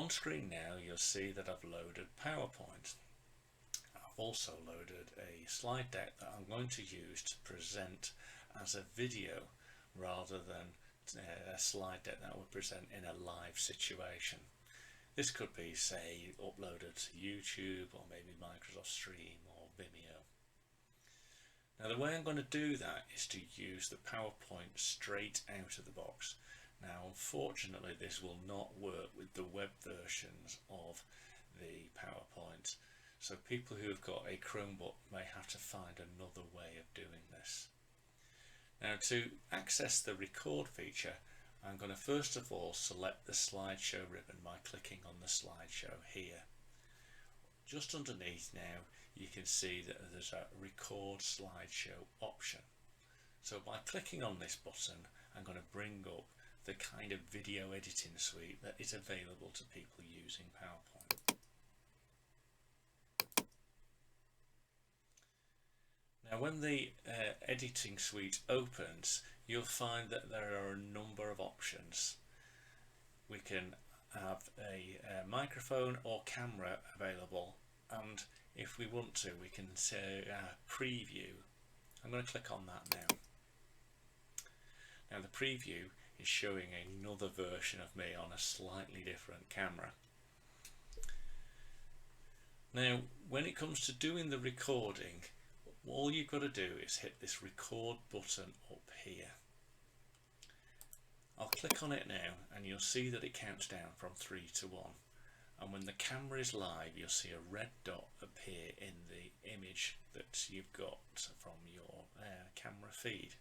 On screen now you'll see that I've loaded PowerPoint. I've also loaded a slide deck that I'm going to use to present as a video rather than a slide deck that would present in a live situation. This could be, say, uploaded to YouTube or maybe Microsoft Stream or Vimeo. Now the way I'm going to do that is to use the PowerPoint straight out of the box. Now unfortunately this will not work with the web versions of the PowerPoint, so people who have got a Chromebook may have to find another way of doing this. Now to access the record feature, I'm going to first of all select the slideshow ribbon by clicking on the slideshow here. Just underneath now you can see that there's a record slideshow option. So by clicking on this button I'm going to bring up the kind of video editing suite that is available to people using PowerPoint. Now when the editing suite opens, you'll find that there are a number of options. We can have a microphone or camera available, and if we want to we can say preview. I'm going to click on that now. Now the preview is showing another version of me on a slightly different camera. Now when it comes to doing the recording, all you've got to do is hit this record button up here. I'll click on it now and you'll see that it counts down from 3 to 1, and when the camera is live you'll see a red dot appear in the image that you've got from your camera feed.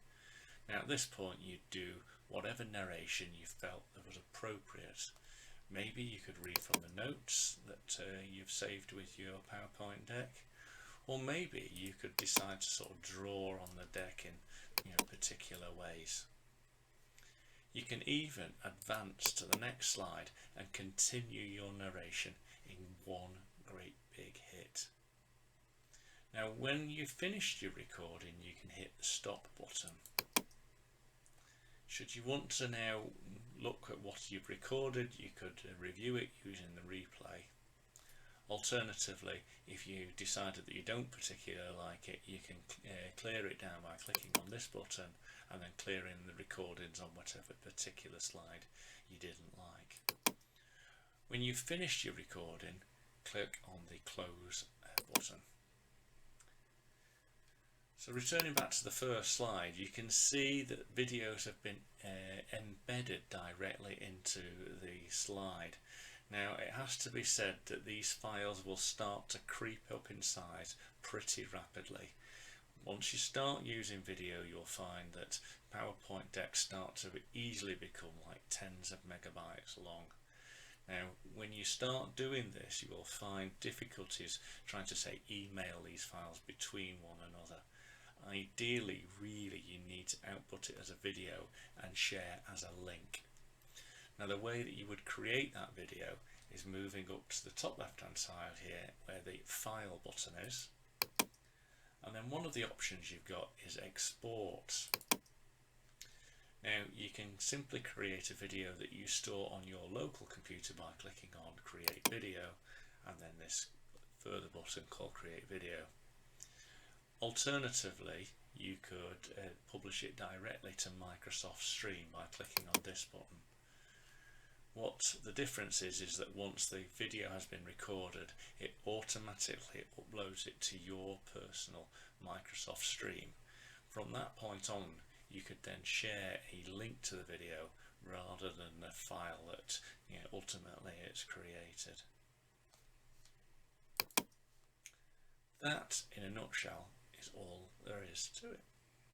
Now at this point you do whatever narration you felt that was appropriate. Maybe you could read from the notes that you've saved with your PowerPoint deck, or maybe you could decide to sort of draw on the deck in particular ways. You can even advance to the next slide and continue your narration in one great big hit. Now when you've finished your recording you can hit the stop button. Should you want to now look at what you've recorded, you could review it using the replay. Alternatively, if you decided that you don't particularly like it, you can clear it down by clicking on this button and then clearing the recordings on whatever particular slide you didn't like. When you've finished your recording, click on the close button. So returning back to the first slide, you can see that videos have been embedded directly into the slide. Now it has to be said that these files will start to creep up in size pretty rapidly. Once you start using video you'll find that PowerPoint decks start to easily become like tens of megabytes long. Now when you start doing this you will find difficulties trying to say email these files between one another. Ideally really you need to output it as a video and share as a link. Now the way that you would create that video is moving up to the top left hand side here where the file button is, and then one of the options you've got is export. Now you can simply create a video that you store on your local computer by clicking on create video and then this further button called create video. Alternatively, you could publish it directly to Microsoft Stream by clicking on this button. What the difference is that once the video has been recorded, it automatically uploads it to your personal Microsoft Stream. From that point on, you could then share a link to the video rather than the file that ultimately it's created. That, in a nutshell, is all there is to it.